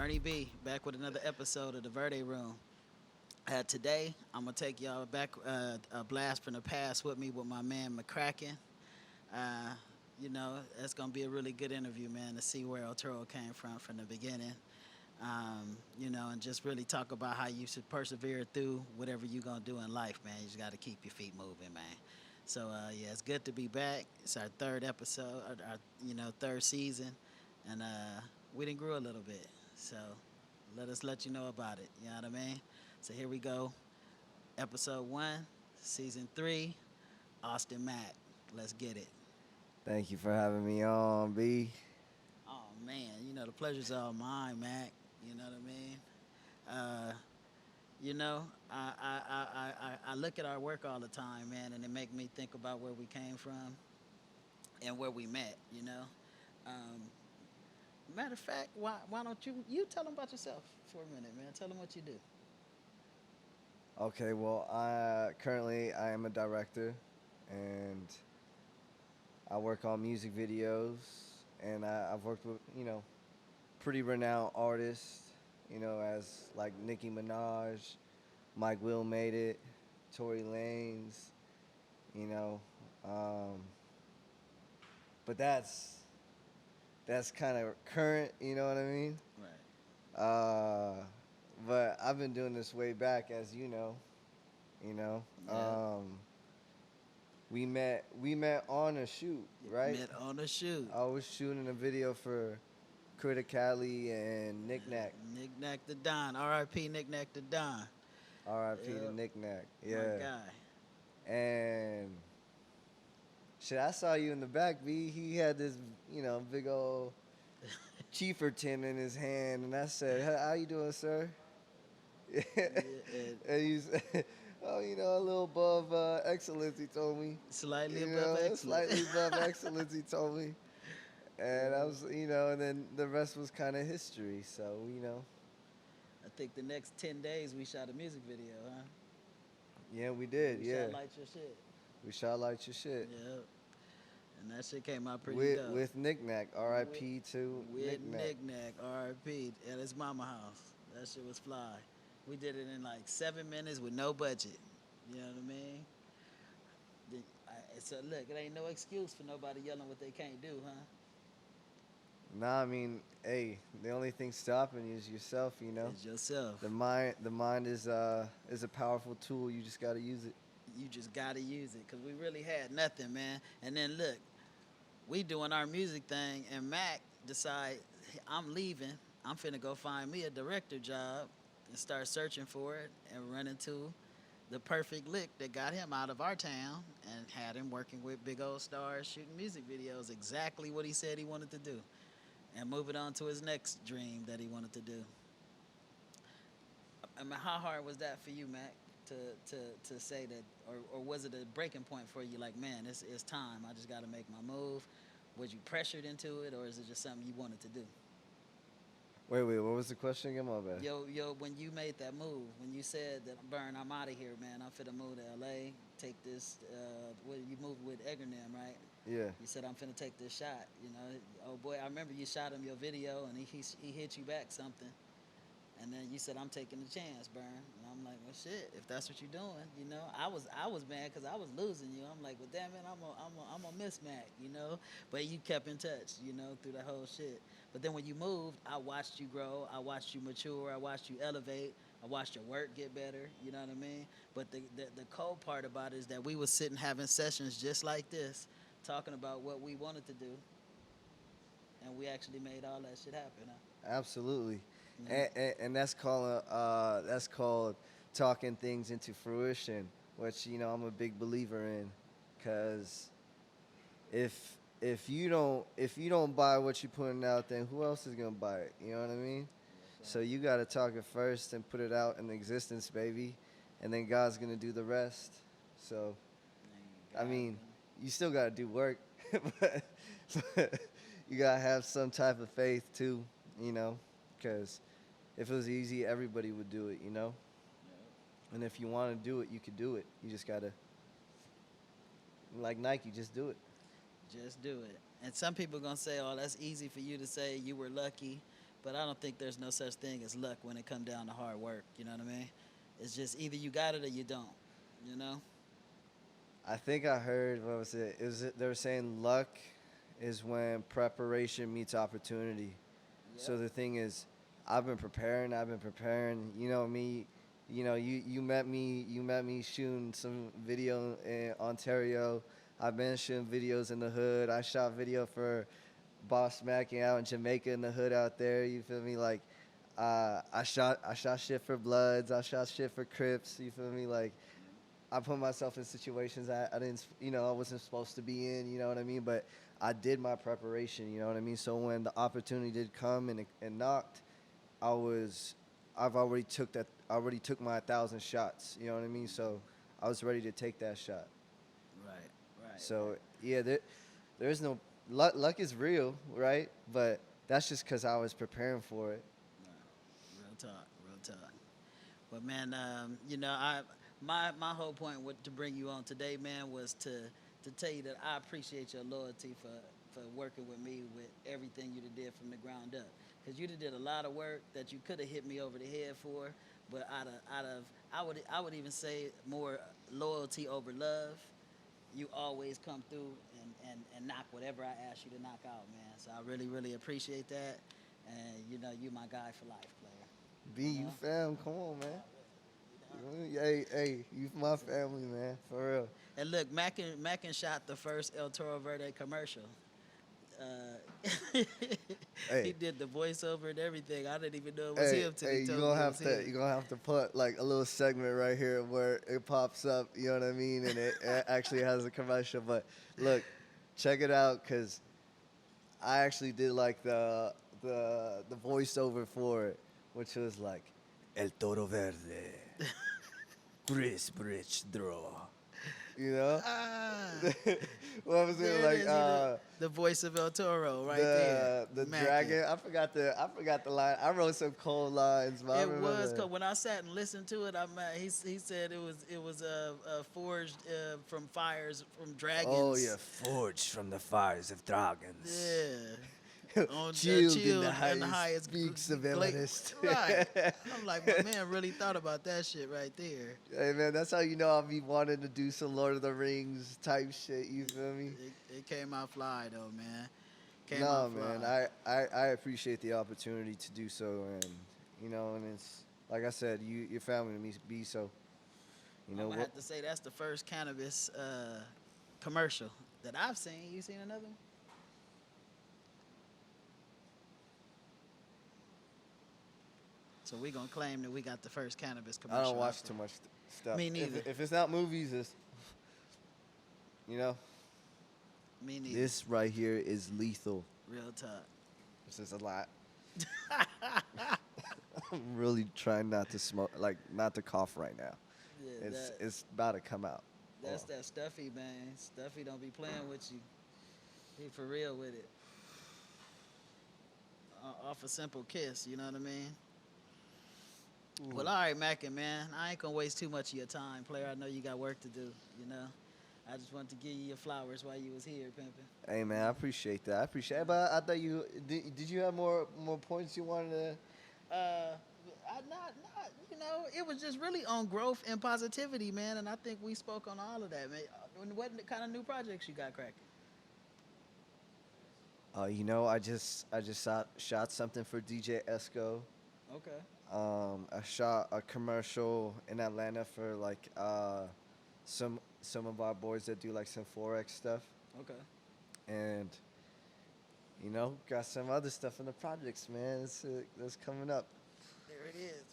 Burney B, back with another episode of the Verde Room. Today, I'm gonna take y'all back a blast from the past with me with my man McCracken. Uh, it's gonna be a really good interview, man, to see where El Toro came from the beginning. And just really talk about how you should persevere through whatever you're gonna do in life, man. You just got to keep your feet moving, man. So yeah, it's good to be back. It's our third episode, our third season, and we done grew a little bit. So let you know about it. You know what I mean? So here we go. Episode 1, season 3, Austin Mack. Let's get it. Thank you for having me on, B. Oh man, the pleasure's all mine, Mac. You know what I mean? Uh, I look at our work all the time, man, and it make me think about where we came from and where we met. Um, Matter of fact, why don't you tell them about yourself for a minute, man? Tell them what you do. Okay, well, I am a director, and I work on music videos, and I've worked with pretty renowned artists, as like Nicki Minaj, Mike Will made it, Tory Lanez, you know, um, but that's kind of current, you know what I mean? Right. Uh, but I've been doing this way back, as you know. You know, Yeah. we met on a shoot, right? Met on the shoot. I was shooting a video for Criticality and Knick Knack. Nick Nack the Don. R.I.P. Nick Nack the Don. R.I.P. to Yep. Knick Knack. My Yeah. guy. And shit, I saw you in the back, B. He had this, big old Chiefer tin in his hand, and I said, "How you doing, sir?" Yeah, And he's, oh, a little above excellence, he told me. slightly above excellent. Slightly above excellence, he told me. And I was, and then the rest was kind of history. So. I think the next 10 days we shot a music video, huh? Yeah, we did, We yeah. shot Light Your Shit. We shot Light Your Shit. Yep. And that shit came out pretty With, dope. with Knick Knack, R.I.P. to With Knick Knack. Nick Nack, R.I.P. at his mama house. That shit was fly. We did it in like 7 minutes with no budget. You know what I mean? So look, it ain't no excuse for nobody yelling what they can't do, huh? Nah, I mean, hey, the only thing stopping you is yourself, It's yourself. The mind is a powerful tool. You just gotta use it. You just gotta use it, cause we really had nothing, man. And then look, we doing our music thing, and Mac decide, "Hey, I'm leaving. I'm finna go find me a director job and start searching for it and run into the perfect lick that got him out of our town and had him working with big old stars shooting music videos, exactly what he said he wanted to do, and moving on to his next dream that he wanted to do. I mean, how hard was that for you, Mac, to say that, or was it a breaking point for you? Like, man, it's time. I just got to make my move. Was you pressured into it, or is it just something you wanted to do? Wait, what was the question again? My bad. Yo, when you made that move, when you said that, Burn, I'm out of here, man. I'm finna move to L.A. Take this. You moved with Egernim, right? Yeah. You said I'm finna take this shot. Oh boy, I remember you shot him your video, and he hit you back something. And then you said, I'm taking the chance, Burn. And I'm like, well, shit, if that's what you're doing, I was mad because I was losing you. I'm like, well, damn it, I'm a miss Mac, But you kept in touch, through the whole shit. But then when you moved, I watched you grow. I watched you mature. I watched you elevate. I watched your work get better. You know what I mean? But the cold part about it is that we was sitting having sessions just like this, talking about what we wanted to do. And we actually made all that shit happen, huh? Absolutely. Yeah. And that's called talking things into fruition, which I'm a big believer in, because if you don't buy what you're putting out, then who else is gonna buy it? You know what I mean? So you gotta talk it first and put it out in existence, baby, and then God's gonna do the rest. So I mean, you still gotta do work, but you gotta have some type of faith too, because if it was easy, everybody would do it. And if you want to do it, you could do it. You just gotta, like Nike, just do it. Just do it. And some people gonna say, "Oh, that's easy for you to say. You were lucky. But I don't think there's no such thing as luck when it come down to hard work. You know what I mean? It's just either you got it or you don't. You know? I think I heard what was it? They were saying luck is when preparation meets opportunity. So Yep. the thing is, I've been preparing. I've been preparing. You know me. You know you met me. You met me shooting some video in Ontario. I've been shooting videos in the hood. I shot video for Boss Macking out in Jamaica in the hood out there. You feel me? Like, I shot shit for Bloods. I shot shit for Crips. You feel me? Like, I put myself in situations I didn't, I wasn't supposed to be in, you know what I mean? But I did my preparation, you know what I mean? So when the opportunity did come and knocked, I was, I already took my 1,000 shots, you know what I mean? So I was ready to take that shot. Right. Right. So yeah, there is no, luck is real, right? But that's just because I was preparing for it. Right. Real talk. Real talk. But man, my whole point to bring you on today, man, was to tell you that I appreciate your loyalty for working with me with everything you did from the ground up. Cause you did a lot of work that you could have hit me over the head for, but out of I would even say more loyalty over love. You always come through and knock whatever I ask you to knock out, man. So I really really appreciate that, and you my guy for life, player. B, You you know. fam, come on, man. You know? Hey, you my family, man, for real. And look, Mackin shot the first El Toro Verde commercial. Uh, he Hey, did the voiceover and everything. I didn't even know it was him till he you told gonna me it was have to him. you gonna have to put like a little segment right here where it pops up. You know what I mean? And it actually has a commercial. But look, check it out because I actually did like the voiceover for it, which was like El Toro Verde, crisp rich draw. You know? Ah, What was it there it like? is. The voice of El Toro right there, The Mackin. dragon. I forgot the line. I wrote some cold lines, but I It was remember. cause when I sat and listened to it, he said it was forged from fires from Oh yeah, dragons. forged from the fires of dragons, Yeah, on chilled in the chilled and the highest highest peaks of gla- Everest. right. I'm like, my man really thought about that shit right there. Hey man, that's how you know I'll be wanting to do some Lord of the Rings type shit. You feel me? It came out fly though, man. Came out No man, fly. I appreciate the opportunity to do so, and and it's like I said, your family to me be so. You I'm know gonna what? have to say that's the first cannabis commercial that I've seen. You seen another one? So we gonna claim that we got the first cannabis I don't commercial out watch there. too much stuff. Me neither. If it's not movies, it's you know Me neither. this right here is lethal. Real talk. This is a lot. I'm really trying not to smoke, like not to cough right now. Yeah, It's about to come out. that's Oh. that Stuffy, man. Stuffy don't be playing with you. He for real with it. Off a simple kiss, you know what I mean? Well, all right, Mackin, man. I ain't gonna waste too much of your time, player. I know you got work to do. You know, I just wanted to give you your flowers while you was here, pimping. Hey man, I appreciate that. I appreciate it. But I thought you did you have more points you wanted to Uh, not, it was just really on growth and positivity, man. And I think we spoke on all of that, man. What kind of new projects you got cracking? I just shot something for DJ Esco. Okay, I shot a commercial in Atlanta for like some of our boys that do like some forex stuff, okay. and got some other stuff in the projects, man. That's coming up. There it is.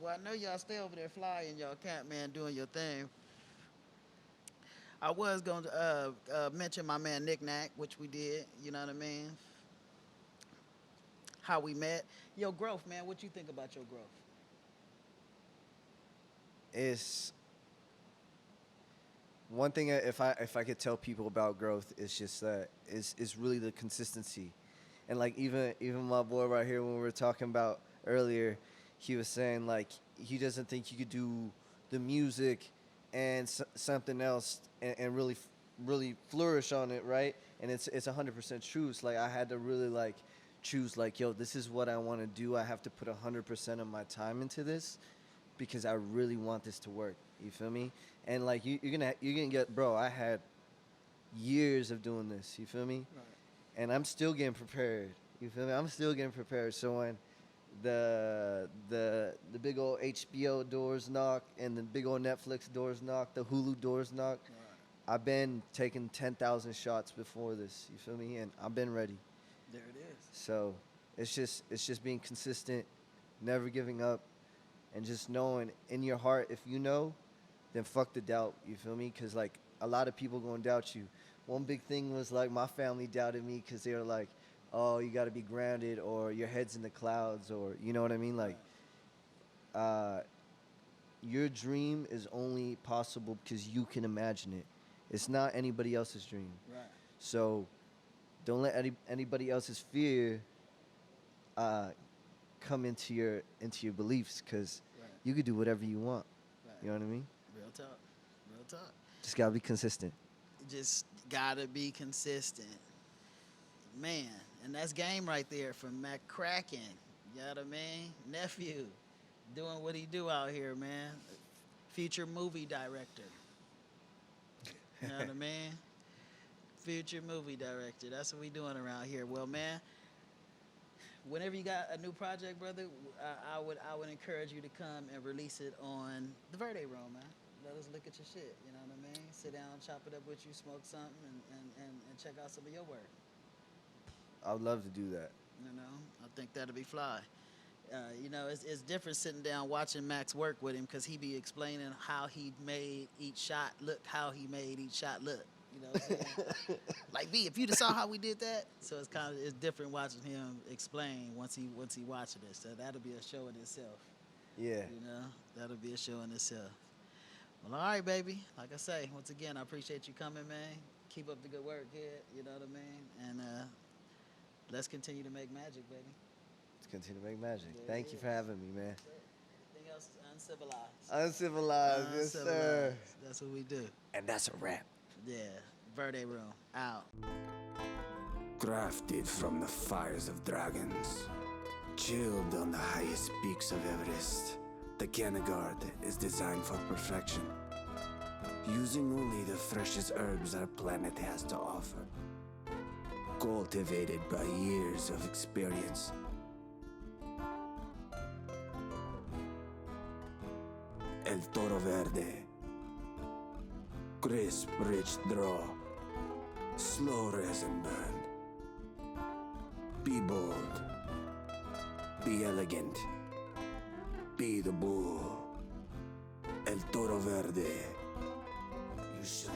Well, I know y'all stay over there flying y'all camp, man, doing your thing. I was going to mention my man Nick Nack, which we did. You know what I mean? How we met. Your growth, man. What you think about your growth? It's one thing if I could tell people about growth, it's just that it's really the consistency, and like even my boy right here when we were talking about earlier, he was saying like he doesn't think you could do the music and something else and really flourish on it, right? And it's 100% true. It's like I had to really like choose like, yo, this is what I want to do. I have to put 100% of my time into this because I really want this to work. You feel me? And like you're gonna get, bro. I had years of doing this. You feel me? Right. And I'm still getting prepared. You feel me? I'm still getting prepared. So when the big old HBO doors knock and the big old Netflix doors knock, the Hulu doors knock, Right. I've been taking 10,000 shots before this. You feel me? And I've been ready. There it is. So it's just being consistent, never giving up, and just knowing in your heart, if you know, then fuck the doubt. You feel me? Because like a lot of people gonna doubt you. One big thing was like my family doubted me because they were like, oh, you got to be grounded or your head's in the clouds, or you know what I mean? Like, your dream is only possible because you can imagine it. It's not anybody else's dream. Right. So don't let anybody else's fear come into your beliefs, because Right. you could do whatever you want. Right. You know what I mean? Real talk. Real talk. Just gotta be consistent. Just gotta be consistent, man. And that's game right there from McCracken. You know what I mean? Nephew, doing what he do out here, man. Future movie director. You know what I mean? Future movie director. That's what we doing around here. Well, man, whenever you got a new project, brother, I would encourage you to come and release it on the Verde Room, man. Let us look at your shit. You know what I mean? Sit down, chop it up with you, smoke something, and check out some of your work. I would love to do that. You know, I think that'll be fly. You know, it's different sitting down watching Max work with him, because he be explaining how he made each shot look, how he made each shot look. You know what I'm saying? Like, B, if you'd have saw how we did that, so it's different watching him explain once he watching this. So that'll be a show in itself. Yeah. You know, that'll be a show in itself. Well, all right, baby. Like I say, once again, I appreciate you coming, man. Keep up the good work, kid. You know what I mean? And let's continue to make magic, baby. Let's continue to make magic. There Thank it you is. for having me, man. Anything else is uncivilized. Uncivilized, yes, sir. Uncivilized. That's what we do. And that's a wrap. Yeah. Verde Room. Out. Crafted from the fires of dragons, chilled on the highest peaks of Everest, the Canagard is designed for perfection, using only the freshest herbs our planet has to offer, cultivated by years of experience. El Toro Verde, crisp, rich draw, slow resin burn. Be bold, be elegant, be the bull. El Toro Verde, you shall